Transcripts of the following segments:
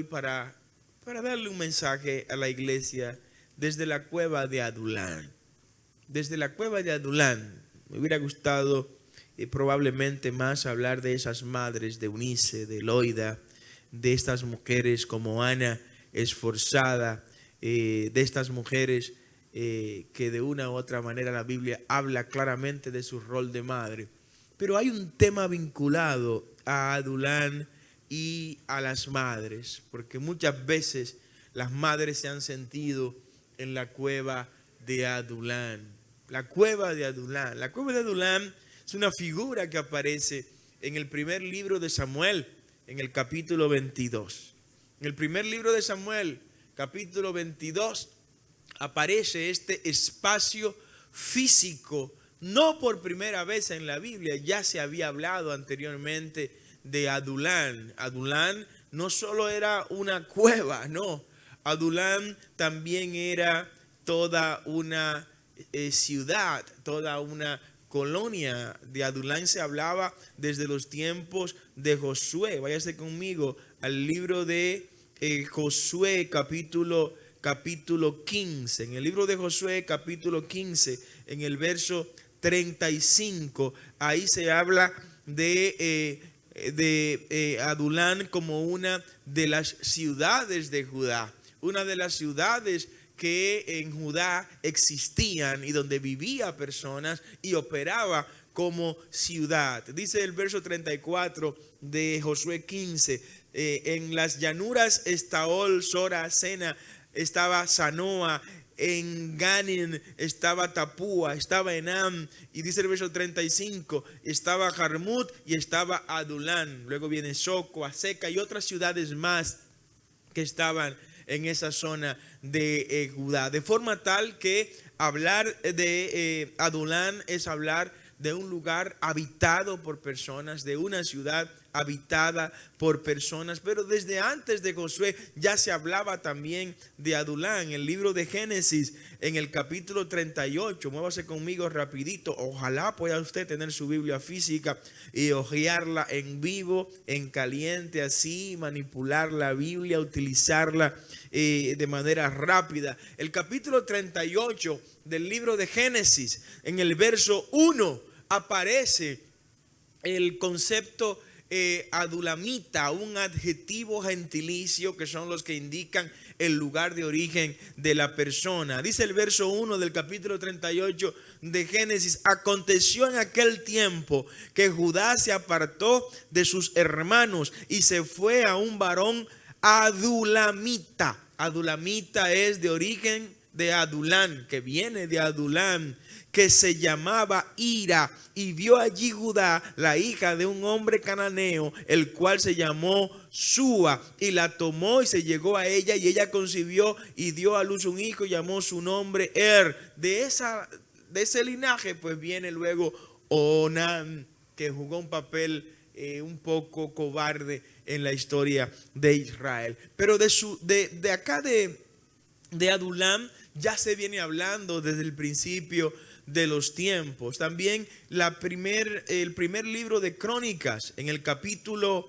hoy para darle un mensaje a la iglesia desde la cueva de Adulán. Desde la cueva de Adulán. Me hubiera gustado probablemente más hablar de esas madres, de Eunice, de Loida, de estas mujeres como Ana esforzada, de estas mujeres que de una u otra manera la Biblia habla claramente de su rol de madre. Pero hay un tema vinculado a Adulán y a las madres, porque muchas veces las madres se han sentido en la cueva de Adulán. La cueva de Adulán. La cueva de Adulán es una figura que aparece en el primer libro de Samuel, en el capítulo 22. En el primer libro de Samuel, capítulo 22, aparece este espacio físico. No por primera vez en la Biblia, ya se había hablado anteriormente de Adulán. Adulán no solo era una cueva, no. Adulán también era toda una ciudad, toda una colonia. De Adulán se hablaba desde los tiempos de Josué. Váyase conmigo al libro de Josué capítulo 15. En el libro de Josué capítulo 15, en el verso 35, ahí se habla de Adulán como una de las ciudades de Judá, una de las ciudades que en Judá existían y donde vivía personas y operaba como ciudad. Dice el verso 34 de Josué 15, en las llanuras Estaol, Sora, Sena, estaba Sanoa, en Ganin estaba Tapúa, estaba Enam, y dice el verso 35, estaba Jarmut y estaba Adulán. Luego viene Soco, Aseca y otras ciudades más que estaban en esa zona de Judá. De forma tal que hablar de Adulán es hablar de un lugar habitado por personas, de una ciudad habitada por personas. Pero desde antes de Josué ya se hablaba también de Adulán. En el libro de Génesis, en el capítulo 38, muévase conmigo rapidito. Ojalá pueda usted tener su Biblia física y hojearla en vivo, en caliente, así manipular la Biblia, utilizarla de manera rápida. El capítulo 38 del libro de Génesis, en el verso 1, aparece el concepto adulamita, un adjetivo gentilicio que son los que indican el lugar de origen de la persona. Dice el verso 1 del capítulo 38 de Génesis: aconteció en aquel tiempo que Judá se apartó de sus hermanos y se fue a un varón adulamita. Adulamita es de origen de Adulán, que viene de Adulán, que se llamaba Ira, y vio allí Judá la hija de un hombre cananeo, el cual se llamó Súa, y la tomó y se llegó a ella, y ella concibió y dio a luz un hijo, y llamó su nombre De ese linaje pues viene luego Onán, que jugó un papel un poco cobarde en la historia de Israel. Pero de acá de Adulán ya se viene hablando desde el principio de los tiempos. También el primer libro de Crónicas, en el capítulo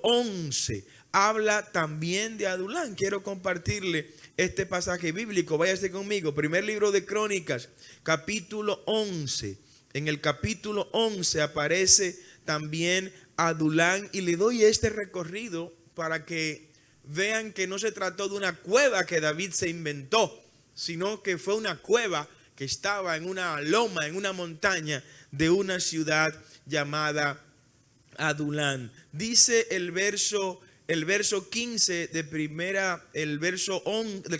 11, habla también de Adulán. Quiero compartirle este pasaje bíblico. Váyase conmigo. Primer libro de Crónicas, capítulo 11. En el capítulo 11 aparece también Adulán, y le doy este recorrido para que vean que no se trató de una cueva que David se inventó, sino que fue una cueva que estaba en una loma, en una montaña de una ciudad llamada Adulán. Dice el verso 15 del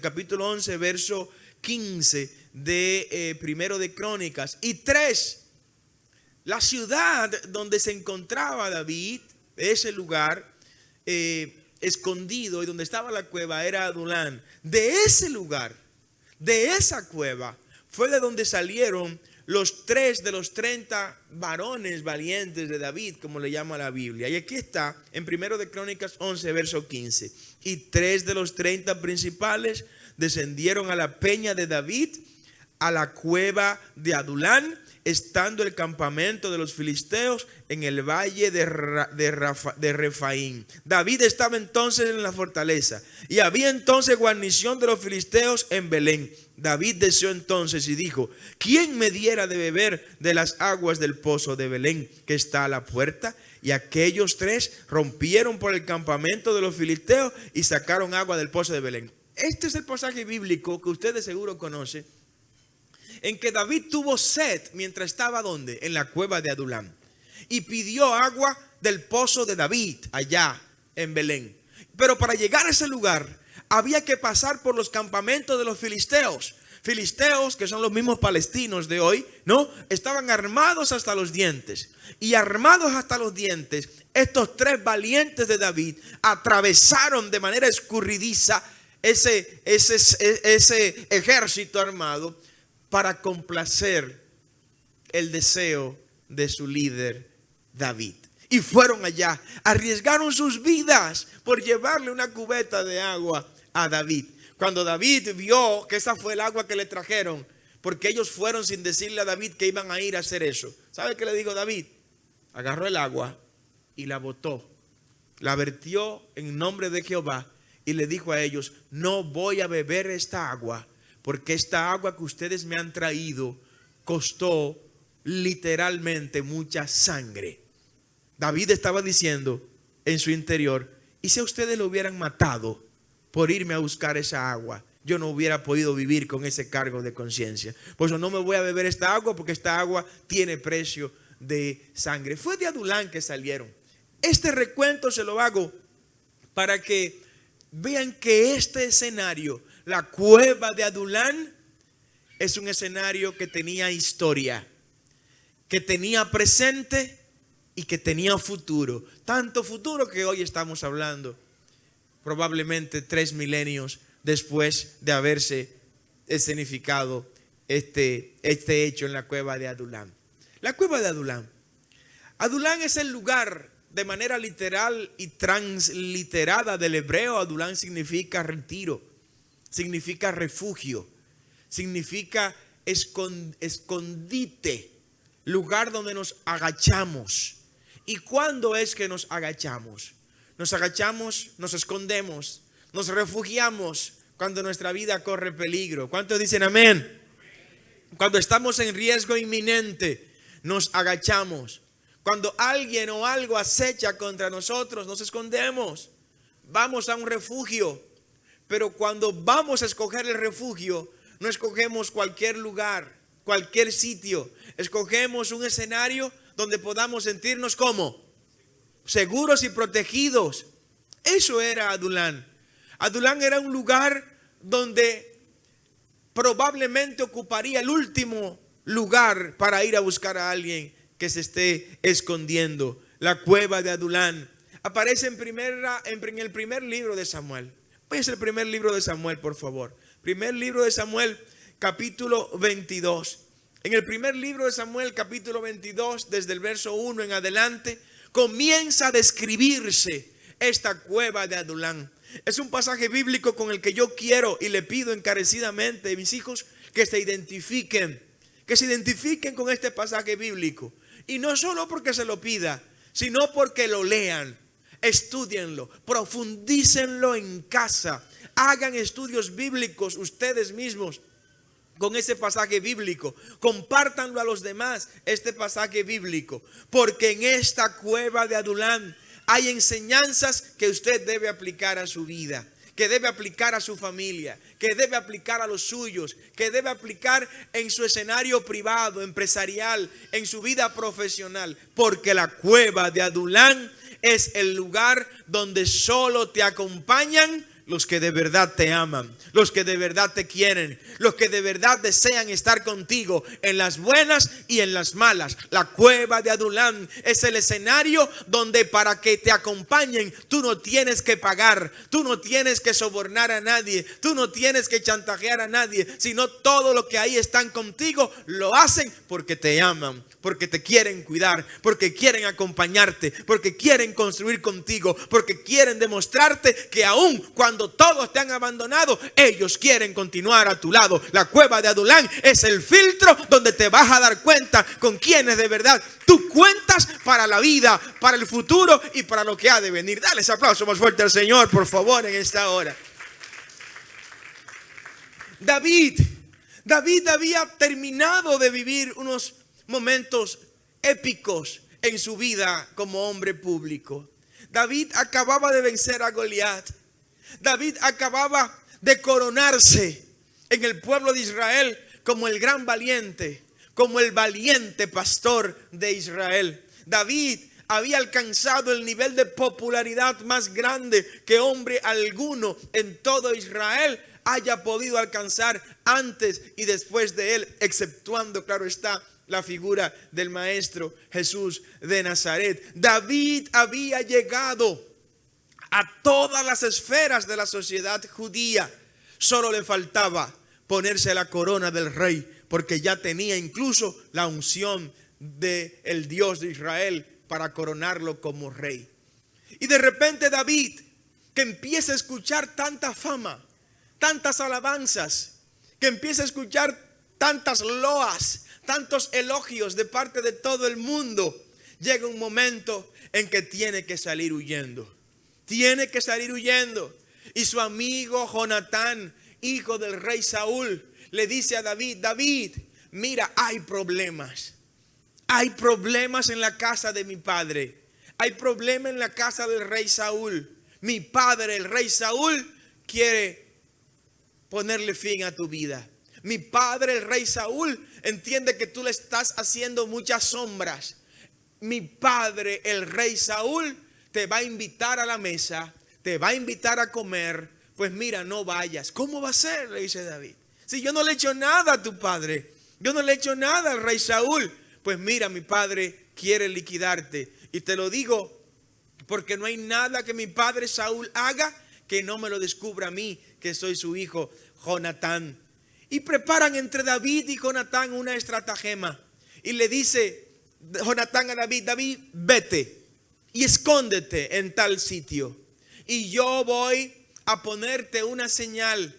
capítulo 11, verso 15 de primero de Crónicas. Y 3, la ciudad donde se encontraba David, ese lugar escondido y donde estaba la cueva, era Adulán. De ese lugar, de esa cueva, fue de donde salieron los 3 de los 30 varones valientes de David, como le llama la Biblia. Y aquí está en 1 de Crónicas 11, verso 15. Y 3 de los 30 principales descendieron a la peña de David, a la cueva de Adulán, estando el campamento de los filisteos en el valle de Refaín. David estaba entonces en la fortaleza y había entonces guarnición de los filisteos en Belén. David deseó entonces y dijo: ¿quién me diera de beber de las aguas del pozo de Belén que está a la puerta? Y aquellos tres rompieron por el campamento de los filisteos y sacaron agua del pozo de Belén. Este es el pasaje bíblico que ustedes seguro conocen, en que David tuvo sed mientras estaba ¿dónde? En la cueva de Adulam, y pidió agua del pozo de David allá en Belén. Pero para llegar a ese lugar había que pasar por los campamentos de los filisteos. Filisteos, que son los mismos palestinos de hoy, ¿no? Estaban armados hasta los dientes. Y armados hasta los dientes, estos tres valientes de David atravesaron de manera escurridiza ese ejército armado para complacer el deseo de su líder David. Y fueron allá, arriesgaron sus vidas por llevarle una cubeta de agua a David. Cuando David vio que esa fue el agua que le trajeron, porque ellos fueron sin decirle a David que iban a ir a hacer eso, ¿sabe qué le dijo David? Agarró el agua y la botó, la vertió en nombre de Jehová y le dijo a ellos: no voy a beber esta agua, porque esta agua que ustedes me han traído costó literalmente mucha sangre. David estaba diciendo en su interior: ¿y si a ustedes lo hubieran matado por irme a buscar esa agua? Yo no hubiera podido vivir con ese cargo de conciencia. Por eso no me voy a beber esta agua, porque esta agua tiene precio de sangre. Fue de Adulán que salieron. Este recuento se lo hago para que vean que este escenario, la cueva de Adulán, es un escenario que tenía historia, que tenía presente y que tenía futuro. Tanto futuro que hoy estamos hablando, probablemente 3 milenios después de haberse escenificado este hecho en la cueva de Adulán. La cueva de Adulán. Adulán es el lugar, de manera literal y transliterada del hebreo. Adulán significa retiro, significa refugio, significa escondite, lugar donde nos agachamos. ¿Y cuándo es que nos agachamos? Nos agachamos, nos escondemos, nos refugiamos cuando nuestra vida corre peligro. ¿Cuántos dicen amén? Cuando estamos en riesgo inminente, nos agachamos. Cuando alguien o algo acecha contra nosotros, nos escondemos. Vamos a un refugio. Pero cuando vamos a escoger el refugio, no escogemos cualquier lugar, cualquier sitio. Escogemos un escenario donde podamos sentirnos como seguros y protegidos. Eso era Adulán. Adulán era un lugar donde probablemente ocuparía el último lugar para ir a buscar a alguien que se esté escondiendo. La cueva de Adulán aparece en el primer libro de Samuel. Pues el primer libro de Samuel, por favor. Primer libro de Samuel, capítulo 22. En el primer libro de Samuel, capítulo 22, desde el verso 1 en adelante, comienza a describirse esta cueva de Adulán. Es un pasaje bíblico con el que yo quiero y le pido encarecidamente a mis hijos que se identifiquen con este pasaje bíblico. Y no solo porque se lo pida, sino porque lo lean, estúdienlo, profundícenlo en casa, hagan estudios bíblicos ustedes mismos con ese pasaje bíblico, compártanlo a los demás este pasaje bíblico, porque en esta cueva de Adulán hay enseñanzas que usted debe aplicar a su vida, que debe aplicar a su familia, que debe aplicar a los suyos, que debe aplicar en su escenario privado, empresarial, en su vida profesional, porque la cueva de Adulán es el lugar donde solo te acompañan los que de verdad te aman, los que de verdad te quieren, los que de verdad desean estar contigo en las buenas y en las malas. La cueva de Adulán es el escenario donde para que te acompañen tú no tienes que pagar, tú no tienes que sobornar a nadie, tú no tienes que chantajear a nadie, sino todo lo que ahí están contigo lo hacen porque te aman, porque te quieren cuidar, porque quieren acompañarte, porque quieren construir contigo, porque quieren demostrarte que aún cuando cuando todos te han abandonado, ellos quieren continuar a tu lado. La cueva de Adulán es el filtro donde te vas a dar cuenta con quienes de verdad tú cuentas para la vida, para el futuro y para lo que ha de venir. Dale ese aplauso más fuerte al Señor, por favor, en esta hora. David había terminado de vivir unos momentos épicos en su vida como hombre público. David acababa de vencer a Goliat. David acababa de coronarse en el pueblo de Israel como el gran valiente, como el valiente pastor de Israel. David había alcanzado el nivel de popularidad más grande que hombre alguno en todo Israel haya podido alcanzar antes y después de él, exceptuando, claro está, la figura del maestro Jesús de Nazaret. David había llegado a todas las esferas de la sociedad judía. Solo le faltaba ponerse la corona del rey, porque ya tenía incluso la unción del Dios de Israel para coronarlo como rey. Y de repente David, que empieza a escuchar tanta fama, tantas alabanzas, que empieza a escuchar tantas loas, tantos elogios de parte de todo el mundo, llega un momento en que tiene que salir huyendo. Tiene que salir huyendo. Y su amigo Jonatán, hijo del rey Saúl, le dice a David: David, mira, hay problemas. Hay problemas en la casa de mi padre. Hay problemas en la casa del rey Saúl. Mi padre, el rey Saúl, quiere ponerle fin a tu vida. Mi padre, el rey Saúl, entiende que tú le estás haciendo muchas sombras. Mi padre, el rey Saúl, te va a invitar a la mesa, te va a invitar a comer. Pues mira, no vayas. ¿Cómo va a ser?, le dice David. Si yo no le he hecho nada a tu padre, yo no le he hecho nada al rey Saúl. Pues mira, mi padre quiere liquidarte. Y te lo digo porque no hay nada que mi padre Saúl haga que no me lo descubra a mí, que soy su hijo Jonatán. Y preparan entre David y Jonatán una estratagema. Y le dice Jonatán a David: David, vete y escóndete en tal sitio. Y yo voy a ponerte una señal.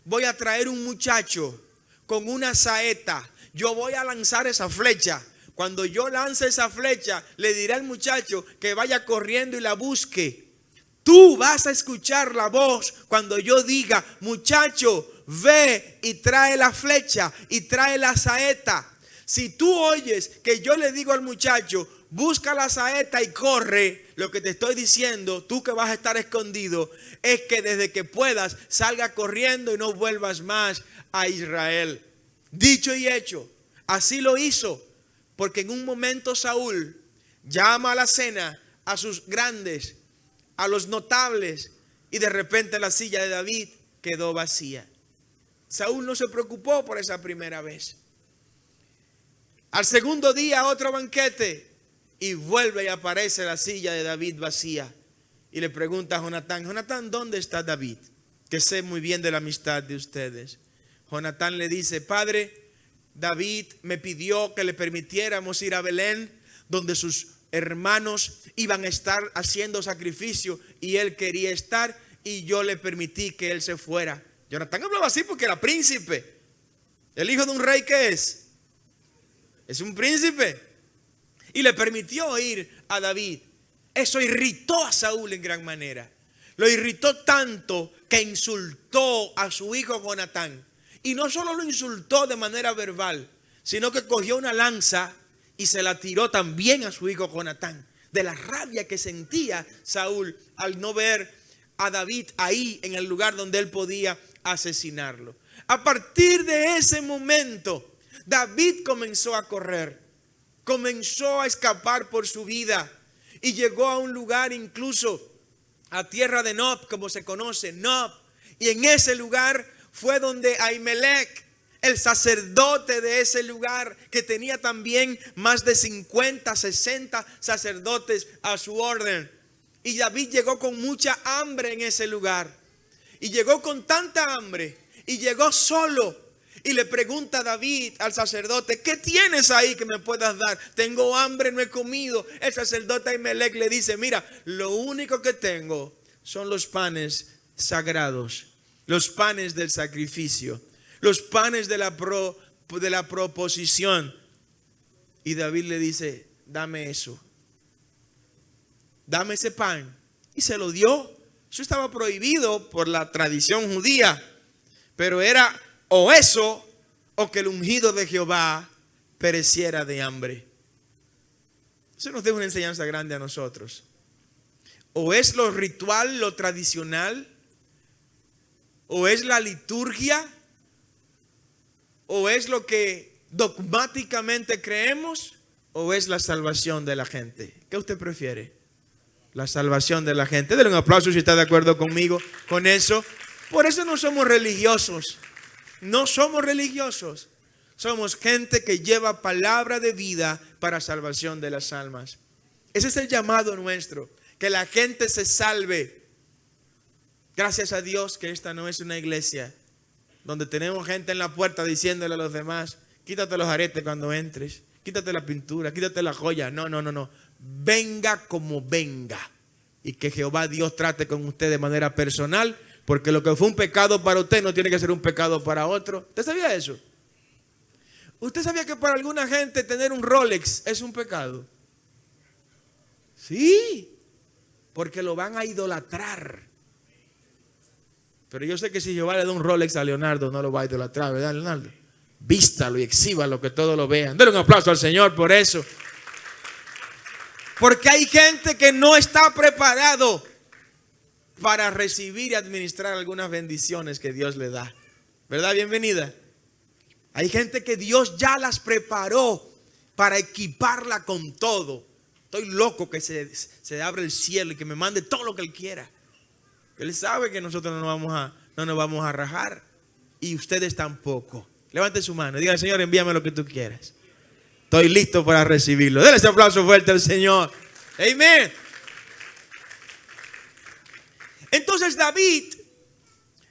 Voy a traer un muchacho con una saeta. Yo voy a lanzar esa flecha. Cuando yo lance esa flecha, le diré al muchacho que vaya corriendo y la busque. Tú vas a escuchar la voz cuando yo diga: muchacho, ve y trae la flecha y trae la saeta. Si tú oyes que yo le digo al muchacho: busca la saeta y corre, lo que te estoy diciendo, tú que vas a estar escondido, es que desde que puedas salga corriendo y no vuelvas más a Israel. Dicho y hecho, así lo hizo, porque en un momento Saúl llama a la cena a sus grandes, a los notables, y de repente la silla de David quedó vacía. Saúl no se preocupó por esa primera vez. Al segundo día, otro banquete, y vuelve y aparece la silla de David vacía. Y le pregunta a Jonatán: Jonatán, ¿dónde está David? Que sé muy bien de la amistad de ustedes. Jonatán le dice: padre, David me pidió que le permitiéramos ir a Belén, donde sus hermanos iban a estar haciendo sacrificio, y él quería estar, y yo le permití que él se fuera. Jonatán hablaba así porque era príncipe. El hijo de un rey, ¿qué es? Es un príncipe. Y le permitió ir a David. Eso irritó a Saúl en gran manera. Lo irritó tanto que insultó a su hijo Jonatán. Y no solo lo insultó de manera verbal, sino que cogió una lanza y se la tiró también a su hijo Jonatán. De la rabia que sentía Saúl al no ver a David ahí en el lugar donde él podía asesinarlo. A partir de ese momento, David comenzó a correr, comenzó a escapar por su vida y llegó a un lugar, incluso a tierra de Nob, como se conoce, Nob. Y en ese lugar fue donde Ahimelech, el sacerdote de ese lugar, que tenía también más de 50, 60 sacerdotes a su orden. Y David llegó con mucha hambre en ese lugar. Y llegó con tanta hambre y llegó solo. Y le pregunta a David al sacerdote: ¿qué tienes ahí que me puedas dar? Tengo hambre, no he comido. El sacerdote Ahimelech le dice: mira, lo único que tengo son los panes sagrados, los panes del sacrificio, los panes de la proposición. Y David le dice, dame eso, dame ese pan. Y se lo dio. Eso estaba prohibido por la tradición judía, pero era o eso o que el ungido de Jehová pereciera de hambre. Eso nos deja una enseñanza grande a nosotros. O es lo ritual, lo tradicional, o es la liturgia, o es lo que dogmáticamente creemos, o es la salvación de la gente. ¿Qué usted prefiere? La salvación de la gente. Denle un aplauso si está de acuerdo conmigo con eso. Por eso no somos religiosos. No somos religiosos. Somos gente que lleva palabra de vida para salvación de las almas. Ese es el llamado nuestro. Que la gente se salve. Gracias a Dios que esta no es una iglesia donde tenemos gente en la puerta diciéndole a los demás, quítate los aretes cuando entres, quítate la pintura, quítate la joya. No. Venga como venga. Y que Jehová Dios trate con usted de manera personal. Porque lo que fue un pecado para usted no tiene que ser un pecado para otro. ¿Usted sabía eso? ¿Usted sabía que para alguna gente tener un Rolex es un pecado? Sí. Porque lo van a idolatrar. Pero yo sé que si Jehová le da un Rolex a Leonardo, no lo va a idolatrar, ¿verdad, Leonardo? Vístalo y exhíbalo, que todos lo vean. Denle un aplauso al Señor por eso. Porque hay gente que no está preparado para recibir y administrar algunas bendiciones que Dios le da. ¿Verdad? Bienvenida. Hay gente que Dios ya las preparó para equiparla con todo. Estoy loco que se abra el cielo y que me mande todo lo que Él quiera. Él sabe que nosotros no nos vamos a rajar. Y ustedes tampoco. Levante su mano y diga, Señor, envíame lo que tú quieras. Estoy listo para recibirlo. Denle ese aplauso fuerte al Señor. Amén. Entonces David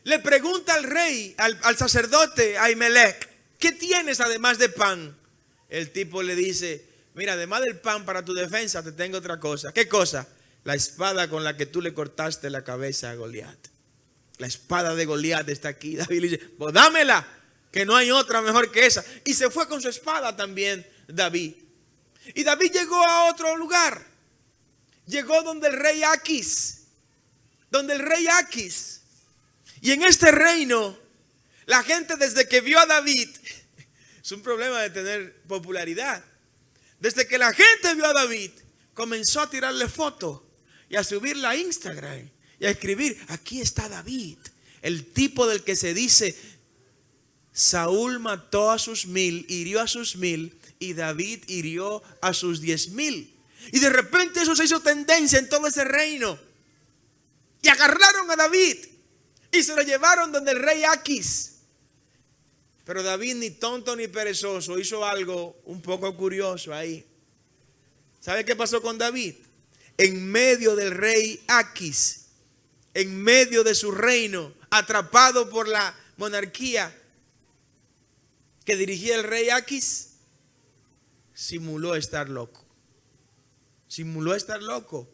le pregunta al rey, al sacerdote Ahimelech, ¿qué tienes además de pan? El tipo le dice, mira, además del pan para tu defensa te tengo otra cosa. ¿Qué cosa? La espada con la que tú le cortaste la cabeza a Goliat. La espada de Goliat está aquí. David le dice, pues dámela, que no hay otra mejor que esa. Y se fue con su espada también David. Y David llegó a otro lugar. Llegó donde el rey Aquis. Y en este reino, la gente desde que vio a David, es un problema de tener popularidad. Desde que la gente vio a David, comenzó a tirarle fotos y a subirla a Instagram y a escribir, aquí está David, el tipo del que se dice, Saúl mató a sus 1000, hirió a sus 1000 y David hirió a sus 10,000. Y de repente eso se hizo tendencia en todo ese reino. Y agarraron a David y se lo llevaron donde el rey Aquis. Pero David, ni tonto ni perezoso, hizo algo un poco curioso ahí. ¿Sabe qué pasó con David? En medio del rey Aquis, en medio de su reino, atrapado por la monarquía que dirigía el rey Aquis, simuló estar loco. Simuló estar loco.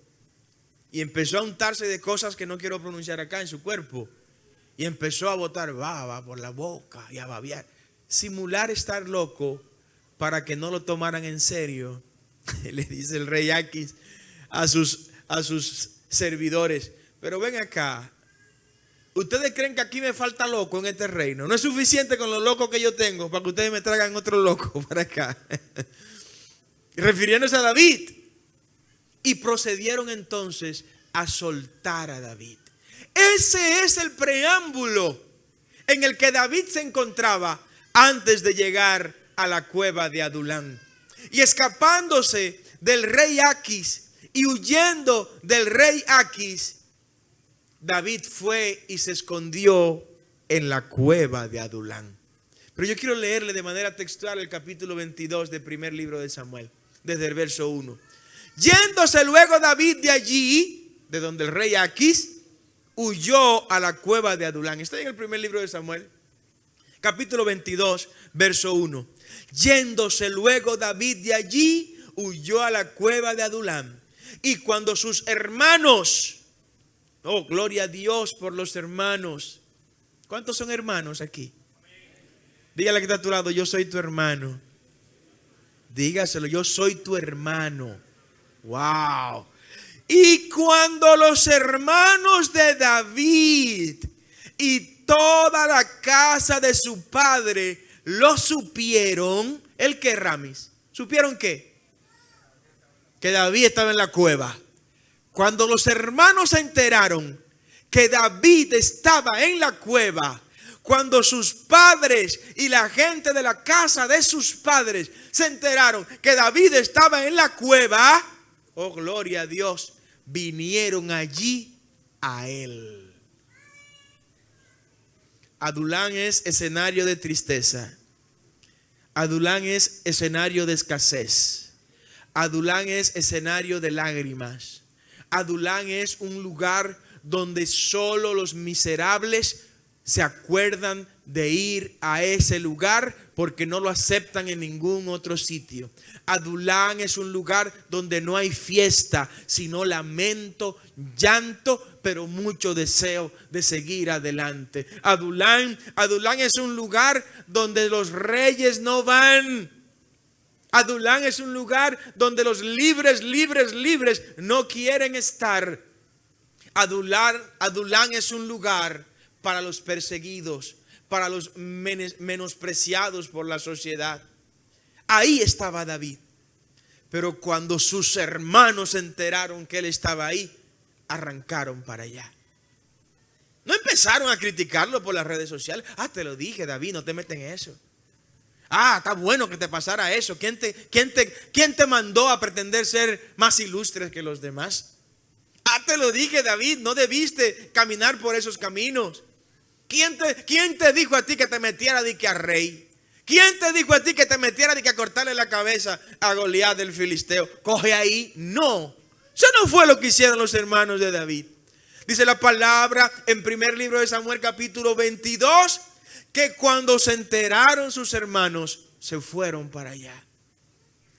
Y empezó a untarse de cosas que no quiero pronunciar acá en su cuerpo. Y empezó a botar baba por la boca y a babear. Simular estar loco para que no lo tomaran en serio. Le dice el rey Aquis a sus servidores. Pero ven acá. ¿Ustedes creen que aquí me falta loco en este reino? No es suficiente con los locos que yo tengo para que ustedes me traigan otro loco para acá. Refiriéndose a David. Y procedieron entonces a soltar a David. Ese es el preámbulo en el que David se encontraba antes de llegar a la cueva de Adulán. Y escapándose del rey Aquis y huyendo del rey Aquis, David fue y se escondió en la cueva de Adulán. Pero yo quiero leerle de manera textual el capítulo 22 del primer libro de Samuel, desde el verso 1. Yéndose luego David de allí, de donde el rey Aquis, huyó a la cueva de Adulán. Está en el primer libro de Samuel, capítulo 22, verso 1. Yéndose luego David de allí, huyó a la cueva de Adulán. Y cuando sus hermanos, Oh, gloria a Dios por los hermanos. ¿Cuántos son hermanos aquí? Dígale que está a tu lado, yo soy tu hermano. Dígaselo, yo soy tu hermano. Wow. Y cuando los hermanos de David y toda la casa de su padre lo supieron, ¿el qué, Ramis? ¿Supieron qué? Que David estaba en la cueva. Cuando los hermanos se enteraron que David estaba en la cueva, cuando sus padres y la gente de la casa de sus padres se enteraron que David estaba en la cueva, oh gloria a Dios, vinieron allí a él. Adulán es escenario de tristeza. Adulán es escenario de escasez. Adulán es escenario de lágrimas. Adulán es un lugar donde solo los miserables se acuerdan de ir a ese lugar porque no lo aceptan en ningún otro sitio. Adulán es un lugar donde no hay fiesta, sino lamento, llanto, pero mucho deseo de seguir adelante. Adulán es un lugar donde los reyes no van. Adulán es un lugar donde los libres no quieren estar. Adulán es un lugar para los perseguidos, para los menospreciados por la sociedad. Ahí estaba David. Pero cuando sus hermanos se enteraron que él estaba ahí, arrancaron para allá. No empezaron a criticarlo por las redes sociales. Te lo dije, David, no te metas en eso. Está bueno que te pasara eso. ¿Quién te mandó a pretender ser más ilustres que los demás? Te lo dije, David, no debiste caminar por esos caminos. ¿Quién te dijo a ti que te metiera de que a rey? ¿Quién te dijo a ti que te metiera de que a cortarle la cabeza a Goliat del filisteo? Coge ahí. No. Eso no fue lo que hicieron los hermanos de David. Dice la palabra en primer libro de Samuel capítulo 22 que cuando se enteraron sus hermanos se fueron para allá.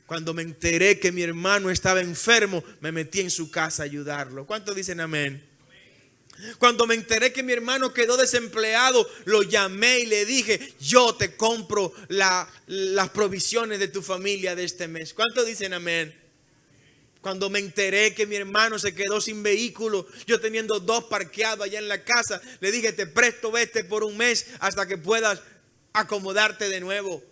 Cuando me enteré que mi hermano estaba enfermo, me metí en su casa a ayudarlo. ¿Cuántos dicen amén? Cuando me enteré que mi hermano quedó desempleado, lo llamé y le dije, yo te compro las provisiones de tu familia de este mes. ¿Cuántos dicen amén? Cuando me enteré que mi hermano se quedó sin vehículo, yo teniendo 2 parqueados allá en la casa, le dije, te presto vete por un mes hasta que puedas acomodarte de nuevo.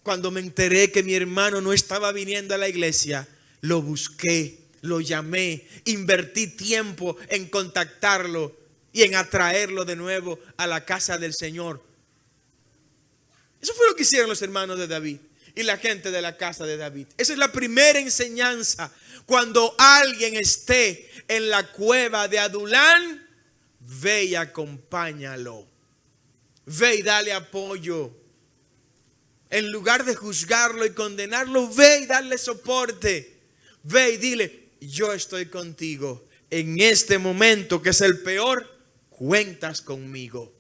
Cuando me enteré que mi hermano no estaba viniendo a la iglesia, lo busqué, lo llamé, invertí tiempo en contactarlo y en atraerlo de nuevo a la casa del Señor. Eso fue lo que hicieron los hermanos de David y la gente de la casa de David. Esa es la primera enseñanza. Cuando alguien esté en la cueva de Adulán, ve y acompáñalo. Ve y dale apoyo. En lugar de juzgarlo y condenarlo, ve y darle soporte. Ve y dile, yo estoy contigo. En este momento que es el peor, cuentas conmigo.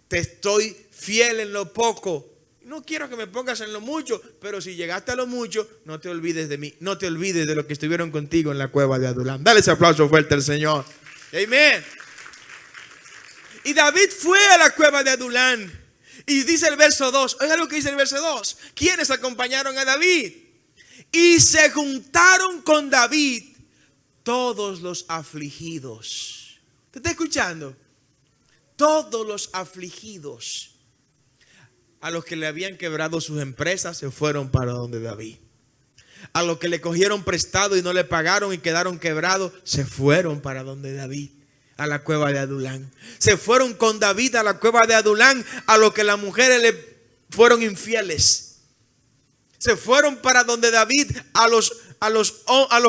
Te estoy fiel en lo poco. No quiero que me pongas en lo mucho, pero si llegaste a lo mucho, no te olvides de mí. No te olvides de lo que estuvieron contigo en la cueva de Adulán. Dale ese aplauso fuerte al Señor. Amén. Y David fue a la cueva de Adulán. Y dice el verso 2. Oiga lo que dice el verso 2. ¿Quiénes acompañaron a David? Y se juntaron con David todos los afligidos. ¿Te está escuchando? Todos los afligidos. A los que le habían quebrado sus empresas se fueron para donde David. A los que le cogieron prestado y no le pagaron y quedaron quebrados, se fueron para donde David, a la cueva de Adulán. Se fueron con David a la cueva de Adulán a los que las mujeres le fueron infieles. Se fueron para donde David a los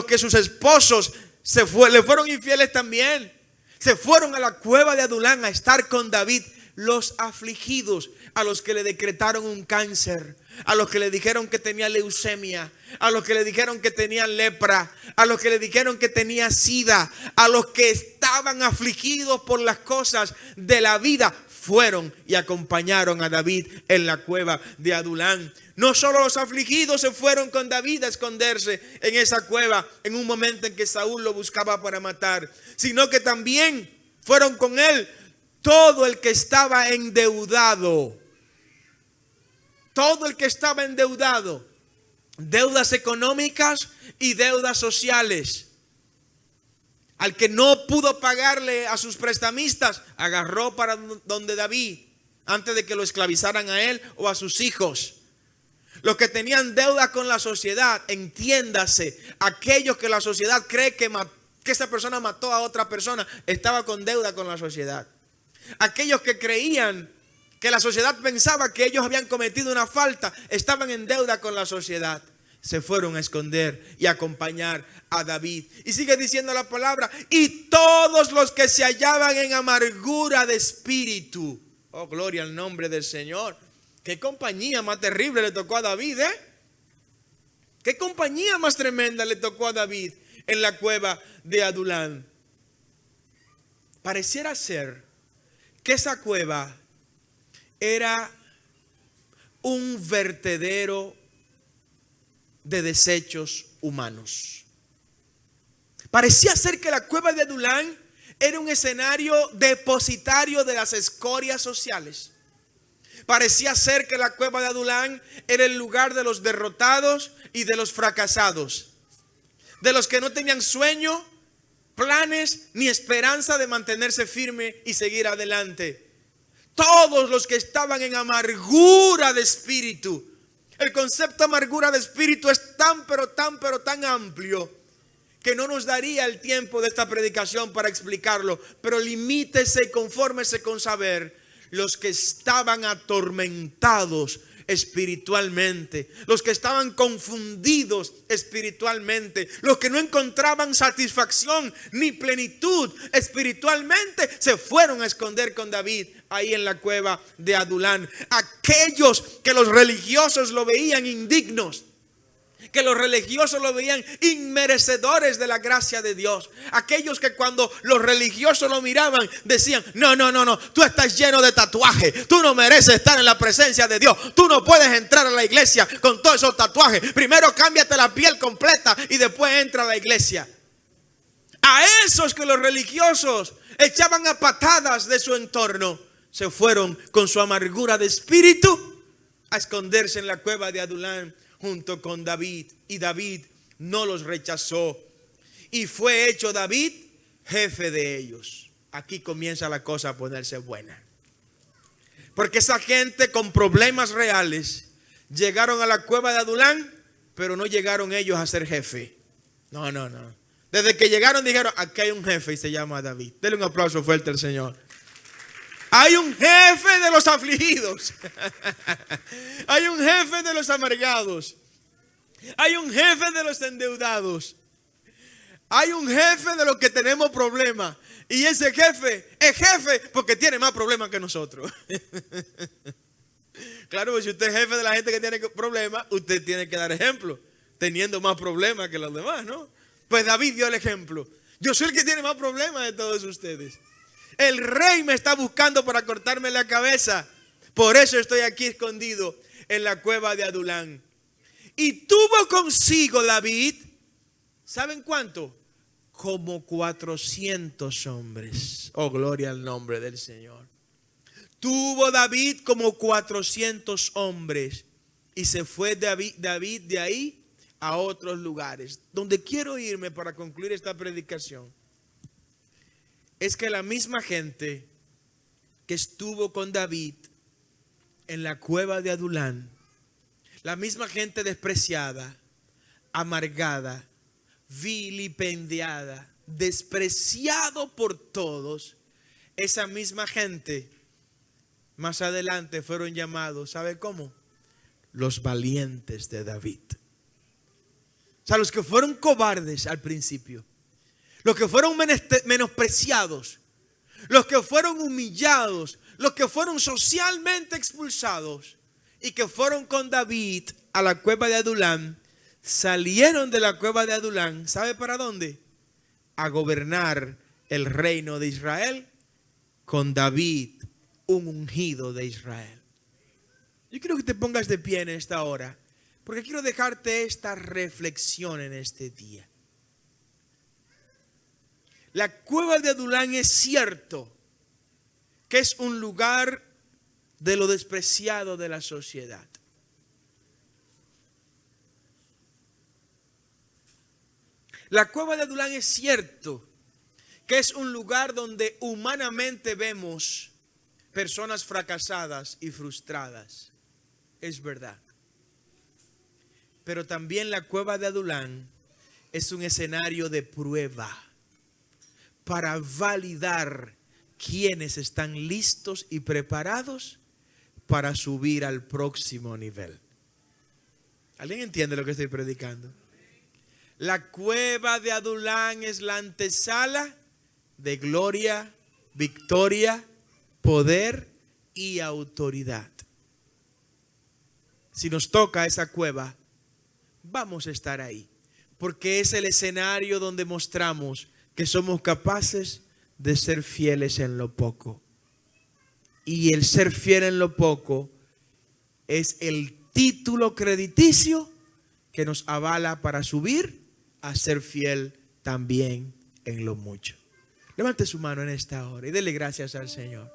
que sus esposos le fueron infieles también. Se fueron a la cueva de Adulán a estar con David. Los afligidos, a los que le decretaron un cáncer, a los que le dijeron que tenía leucemia, a los que le dijeron que tenía lepra, a los que le dijeron que tenía sida, a los que estaban afligidos por las cosas de la vida, fueron y acompañaron a David en la cueva de Adulán. No solo los afligidos se fueron con David a esconderse en esa cueva en un momento en que Saúl lo buscaba para matar, sino que también fueron con él todo el que estaba endeudado. Todo el que estaba endeudado. Deudas económicas y deudas sociales. Al que no pudo pagarle a sus prestamistas, agarró para donde David, antes de que lo esclavizaran a él o a sus hijos. Los que tenían deuda con la sociedad, entiéndase, aquellos que la sociedad cree que esa persona mató a otra persona, estaba con deuda con la sociedad. Aquellos que creían que la sociedad pensaba que ellos habían cometido una falta, estaban en deuda con la sociedad. Se fueron a esconder y a acompañar a David. Y sigue diciendo la palabra, y todos los que se hallaban en amargura de espíritu. Oh, gloria al nombre del Señor. Qué compañía más terrible le tocó a David, ¿eh? Qué compañía más tremenda le tocó a David en la cueva de Adulán. Pareciera ser que esa cueva era un vertedero de desechos humanos. Parecía ser que la cueva de Adulán era un escenario depositario de las escorias sociales. Parecía ser que la cueva de Adulán era el lugar de los derrotados y de los fracasados, de los que no tenían sueño, planes ni esperanza de mantenerse firme y seguir adelante. Todos los que estaban en amargura de espíritu. El concepto amargura de espíritu es tan amplio que no nos daría el tiempo de esta predicación para explicarlo, pero limítese y confórmese con saber los que estaban atormentados espiritualmente, los que estaban confundidos espiritualmente, los que no encontraban satisfacción ni plenitud espiritualmente, se fueron a esconder con David ahí en la cueva de Adulán. Aquellos que los religiosos lo veían indignos, que los religiosos lo veían inmerecedores de la gracia de Dios. Aquellos que cuando los religiosos lo miraban decían, no, tú estás lleno de tatuaje, tú no mereces estar en la presencia de Dios, tú no puedes entrar a la iglesia con todos esos tatuajes, primero cámbiate la piel completa y después entra a la iglesia. A esos que los religiosos echaban a patadas de su entorno, se fueron con su amargura de espíritu a esconderse en la cueva de Adulán junto con David, y David no los rechazó y fue hecho David jefe de ellos. Aquí comienza la cosa a ponerse buena, porque esa gente con problemas reales llegaron a la cueva de Adulán, pero no llegaron ellos a ser jefe. No. Desde que llegaron dijeron, aquí hay un jefe y se llama David. Denle un aplauso fuerte al Señor. Hay un jefe de los afligidos. Hay un jefe de los amargados. Hay un jefe de los endeudados. Hay un jefe de los que tenemos problemas. Y ese jefe es jefe porque tiene más problemas que nosotros. Claro, pues si usted es jefe de la gente que tiene problemas, usted tiene que dar ejemplo, teniendo más problemas que los demás, ¿no? Pues David dio el ejemplo. Yo soy el que tiene más problemas de todos ustedes. El rey me está buscando para cortarme la cabeza. Por eso estoy aquí escondido en la cueva de Adulán. Y tuvo consigo David, ¿saben cuánto? Como 400 hombres. Oh, gloria al nombre del Señor. Tuvo David como 400 hombres. Y se fue David de ahí a otros lugares. Donde quiero irme para concluir esta predicación es que la misma gente que estuvo con David en la cueva de Adulán, la misma gente despreciada, amargada, vilipendiada, despreciado por todos, esa misma gente más adelante fueron llamados, ¿sabe cómo? Los valientes de David. O sea, los que fueron cobardes al principio, los que fueron menospreciados, los que fueron humillados, los que fueron socialmente expulsados y que fueron con David a la cueva de Adulán, salieron de la cueva de Adulán, ¿sabe para dónde? A gobernar el reino de Israel con David un ungido de Israel. Yo quiero que te pongas de pie en esta hora, porque quiero dejarte esta reflexión en este día. La cueva de Adulán es cierto que es un lugar de lo despreciado de la sociedad. La cueva de Adulán es cierto que es un lugar donde humanamente vemos personas fracasadas y frustradas. Es verdad. Pero también la cueva de Adulán es un escenario de prueba para validar quiénes están listos y preparados para subir al próximo nivel. ¿Alguien entiende lo que estoy predicando? La cueva de Adulán es la antesala de gloria, victoria, poder y autoridad. Si nos toca esa cueva, vamos a estar ahí, porque es el escenario donde mostramos que somos capaces de ser fieles en lo poco. Y el ser fiel en lo poco es el título crediticio que nos avala para subir a ser fiel también en lo mucho. Levante su mano en esta hora y dele gracias al Señor.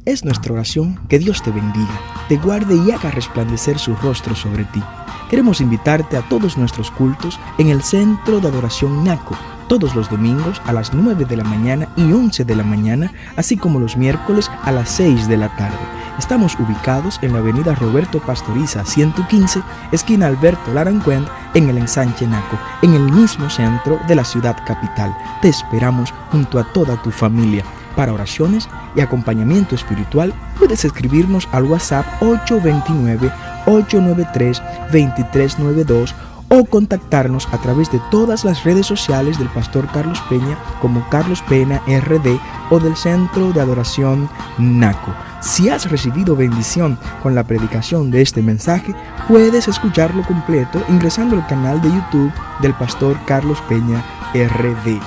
Es nuestra oración que Dios te bendiga, te guarde y haga resplandecer su rostro sobre ti. Queremos invitarte a todos nuestros cultos en el Centro de Adoración Naco, todos los domingos a las 9 de la mañana y 11 de la mañana, así como los miércoles a las 6 de la tarde. Estamos ubicados en la avenida Roberto Pastoriza 115, esquina Alberto Larancuend, en el ensanche Naco, en el mismo centro de la ciudad capital. Te esperamos junto a toda tu familia. Para oraciones y acompañamiento espiritual, puedes escribirnos al WhatsApp 829-893-2392 o contactarnos a través de todas las redes sociales del Pastor Carlos Peña como Carlos Pena RD o del Centro de Adoración Naco. Si has recibido bendición con la predicación de este mensaje, puedes escucharlo completo ingresando al canal de YouTube del Pastor Carlos Peña RD.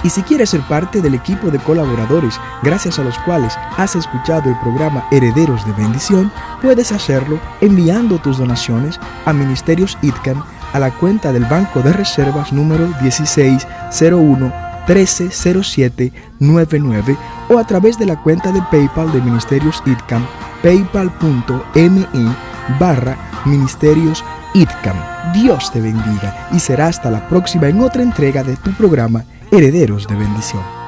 Y si quieres ser parte del equipo de colaboradores gracias a los cuales has escuchado el programa Herederos de Bendición, puedes hacerlo enviando tus donaciones a Ministerios ITCAM a la cuenta del Banco de Reservas número 1601-130799 o a través de la cuenta de PayPal de Ministerios ITCAM, paypal.me/Ministerios ITCAM. Dios te bendiga y será hasta la próxima en otra entrega de tu programa Herederos de Bendición.